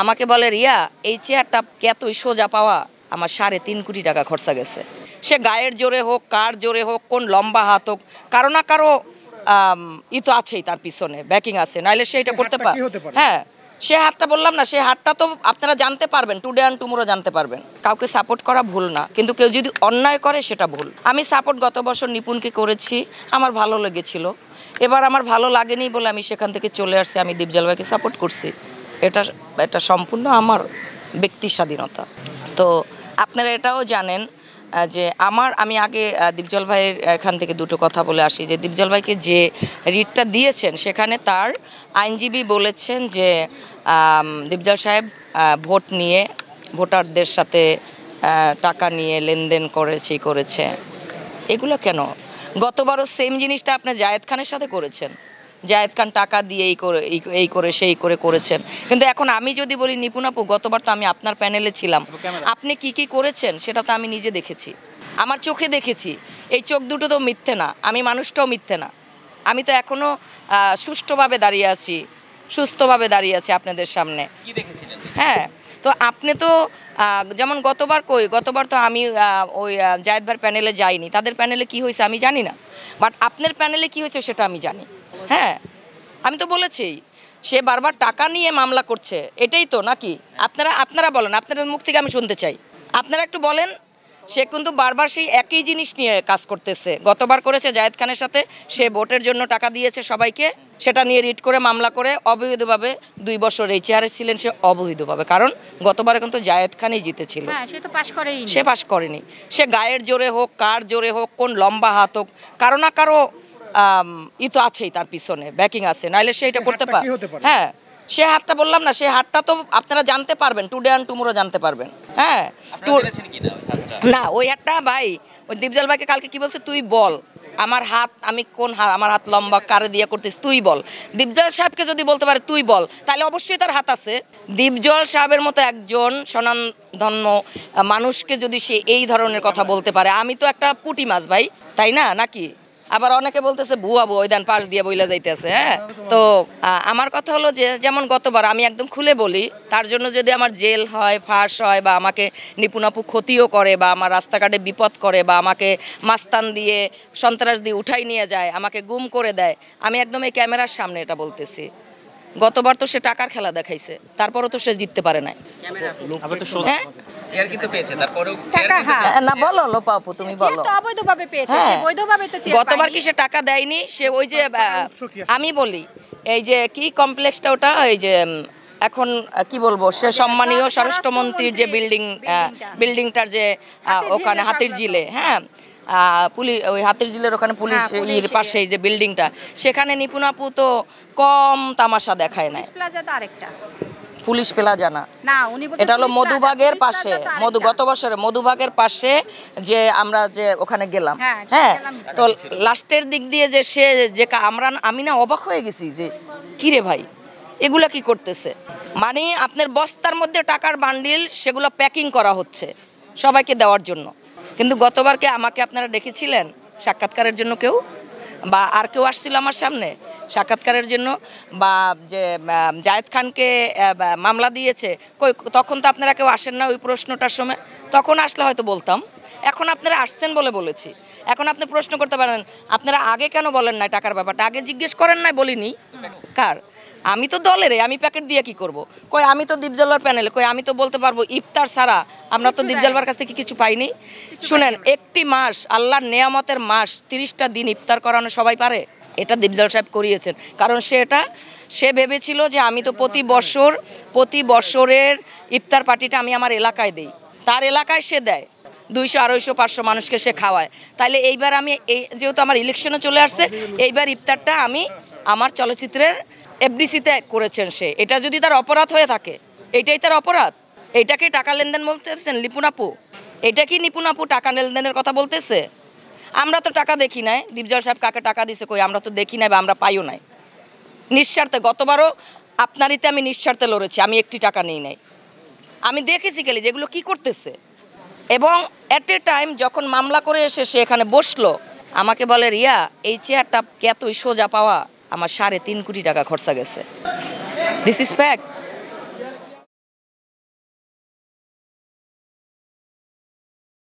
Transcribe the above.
আমাকে বলে রিয়া এই চেয়ারটা এতই সোজা পাওয়া আমার 3.5 কোটি টাকা খরচা গেছে। সে গায়ের জোরে হোক, কার জোরে হোক, কোন লম্বা হাত হোক, কারো না কারো ই তো আছেই, তার পিছনে ব্যাকিং আছে, নাইলে সে এটা করতে পারে। হ্যাঁ, সে হাতটা বললাম না, সে হাতটা তো আপনারা জানতে পারবেন, টুডে অ্যান্ড টুমোরো জানতে পারবেন। কাউকে সাপোর্ট করা ভুল না, কিন্তু কেউ যদি অন্যায় করে সেটা ভুল। আমি সাপোর্ট গত বছর নিপুণকে করেছি, আমার ভালো লেগেছিল। এবার আমার ভালো লাগেনি বলে আমি সেখান থেকে চলে আসছি, আমি দীপজল ভাইকে সাপোর্ট করছি। এটা সম্পূর্ণ আমার ব্যক্তি স্বাধীনতা। তো আপনারা এটাও জানেন যে আমি আগে দীপজল ভাইয়ের এখান থেকে দুটো কথা বলে আসি যে দীপজল ভাইকে যে রিটটা দিয়েছেন সেখানে তার আইনজীবী বলেছেন যে দীপজল সাহেব ভোট নিয়ে ভোটারদের সাথে টাকা নিয়ে লেনদেন করেছে। এগুলো কেন? গতবারও সেম জিনিসটা আপনি জায়েদ খানের সাথে করেছেন। জায়েদ খান টাকা দিয়ে এই করে সেই করে করেছেন। কিন্তু এখন আমি যদি বলি নিপুণ আপু, গতবার তো আমি আপনার প্যানেলে ছিলাম, আপনি কি করেছেন সেটা তো আমি নিজে দেখেছি, আমার চোখে দেখেছি। এই চোখ দুটো তো মিথ্যে না, আমি মানুষটাও মিথ্যে না। আমি তো এখনও সুষ্ঠুভাবে দাঁড়িয়ে আছি, সুস্থভাবে দাঁড়িয়ে আছি আপনাদের সামনে। হ্যাঁ, তো আপনি তো যেমন গতবার তো আমি ওই জায়েদ ভাইয়ের প্যানেলে যাইনি, তাদের প্যানেলে কি হয়েছে আমি জানি না, বাট আপনার প্যানেলে কি হয়েছে সেটা আমি জানি। হ্যাঁ, আমি তো বলেছি সে বারবার টাকা নিয়ে মামলা করছে, এটাই তো নাকি? আপনারা বলেন, আপনাদের মুখ থেকে আমি শুনতে চাই, আপনারা একটু বলেন। সে কিন্তু বারবার সেই একই জিনিস নিয়ে কাজ করতেছে। গতবার করেছে জায়েদ খানের সাথে, সে ভোটের জন্য টাকা দিয়েছে সবাইকে, সেটা নিয়ে রিট করে মামলা করে অবৈধভাবে 2 বছর এই চেয়ারে ছিলেন সে অবৈধভাবে। কারণ গতবারে কিন্তু জায়েদ খানই জিতেছিল, সে পাশ করেনি। সে গায়ের জোরে হোক, কার জোরে হোক, কোন লম্বা হাত হোক, কারো না কারো ই তো আছেই, তার পিছনে ব্যাকিং আছে, নাইলে সে এটা করতে পারে। হ্যাঁ, সে হাতটা বললাম না, সে হাতটা তো আপনারা জানতে পারবেন, টুডে অ্যান্ড টুমোরো জানতে পারবেন। হ্যাঁ, না ওই হাতটা ভাই, ওই দীপজল ভাইকে কালকে কি বলছে, তুই বল আমার হাত, আমি কোন হাত, আমার হাত লম্বা কারে দিয়ে করতেছি, তুই বল। দীপজল সাহেবকে যদি বলতে পারে তুই বল, তাহলে অবশ্যই তার হাত আছে। দীপজল সাহেবের মতো একজন স্বনামধন্য মানুষকে যদি সে এই ধরনের কথা বলতে পারে, আমি তো একটা পুঁটি মাছ ভাই, তাই না নাকি? আবার অনেকে বলতেছে ভুয়া ওই দেন পাশ দিয়ে বইলা যাইতেছে। হ্যাঁ, তো আমার কথা হলো যে যেমন গতবার আমি একদম খুলে বলি, তার জন্য যদি আমার জেল হয়, ফাঁস হয়, বা আমাকে নিপুণ আপু ক্ষতিও করে, বা আমার রাস্তাঘাটে বিপদ করে, বা আমাকে মাস্তান দিয়ে সন্ত্রাস দিয়ে উঠাই নিয়ে যায়, আমাকে গুম করে দেয়, আমি একদম এই ক্যামেরার সামনে এটা বলতেছি। গতবার তো সে টাকার খেলা দেখাইছে, তারপরও তো সে জিততে পারে নাই। হ্যাঁ, চেয়ার কিন্তু পেয়েছে, তারপরেও না বলো লোপা আপু, তুমি বলো। অবৈধভাবে পেয়েছে, সে বৈধভাবে তো চেয়ার পায়নি। গতবার কি সে টাকা দেয়নি? সে ওই যে আমি বলি এই যে কি কমপ্লেক্সটা ওটা, এই যে এখন কি বলবো, সে সম্মানীয় স্বরাষ্ট্রমন্ত্রীর যে বিল্ডিংটার যে ওখানে হাতির ঝিলে, হ্যাঁ পুলিশ, ওই হাতির ঝিলের ওখানে পুলিশ পাশে যে বিল্ডিংটা, সেখানে নিপুণ আপু তো কম তামাশা দেখায় নাই। পুলিশ প্লাজা না, এটা হলো মধুবাগের পাশে, গত বছরে মধুবাগের পাশে যে আমরা যে ওখানে গেলাম। হ্যাঁ, তো লাস্টের দিক দিয়ে যে সে যে আমি না অবাক হয়ে গেছি যে কি রে ভাই, এগুলা কি করতেছে? মানে আপনার বস্তার মধ্যে টাকার বান্ডিল, সেগুলো প্যাকিং করা হচ্ছে সবাইকে দেওয়ার জন্য। কিন্তু গতবারকে আমাকে আপনারা ডেকেছিলেন সাক্ষাৎকারের জন্য কেউ, বা আর কেউ আসছিল আমার সামনে সাক্ষাৎকারের জন্য, বা যে জায়েদ খানকে মামলা দিয়েছে, তখন তো আপনারা কেউ আসেন না ওই প্রশ্নটার সময়। তখন আসলে হয়তো বলতাম, এখন আপনারা আসছেন বলে বলেছি। এখন আপনি প্রশ্ন করতে পারেন আপনারা আগে কেন বলেন না টাকার ব্যাপারটা, আগে জিজ্ঞেস করেন না? বলিনি কার? আমি তো দলের, আমি প্যাকেট দিয়ে কি করব? আমি তো দীপজলবার প্যানেলে, আমি তো বলতে পারবো ইফতার ছাড়া আমরা তো দীপজলবার কাছ থেকে কিছু পাইনি। শুনেন, একটি মাস আল্লাহর নেয়ামতের মাস, 30টা দিন ইফতার করানো সবাই পারে? এটা দীপজল সাহেব করিয়েছেন, কারণ সে ভেবেছিল যে আমি তো প্রতি বছরের ইফতার পার্টিটা আমি আমার এলাকায় দেই, তার এলাকায় সে দেয় 200, 250, 500 মানুষকে সে খাওয়ায়। তাইলে এইবার আমি যেহেতু আমার ইলেকশনে চলে আসছে, এইবার ইফতারটা আমি আমার চলচ্চিত্রের এফডিসিতে করেছেন সে। এটা যদি তার অপরাধ হয়ে থাকে, এটাই তার অপরাধ? এইটাকে টাকা লেনদেন বলতেছেন নিপুণ আপু? এটা কি নিপুণ আপু টাকা লেনদেনের কথা বলতেছে? আমরা তো টাকা দেখি নাই, দীপজল সাহেব কাকে টাকা দিছে আমরা তো দেখি নাই, বা আমরা পাইও নাই। নিঃস্বার্থে গতবারও আপনারিতে আমি নিঃস্বার্থে লড়েছি, আমি একটি টাকা নেই নাই। আমি দেখেছি গেলে যেগুলো কি করতেছে। এবং এট এ টাইম যখন মামলা করে এসে সে এখানে বসলো, আমাকে বলে রিয়া এই চেয়ারটা এতই সোজা পাওয়া আমার 3.5 কোটি টাকা খরচা গেছে। This is fact.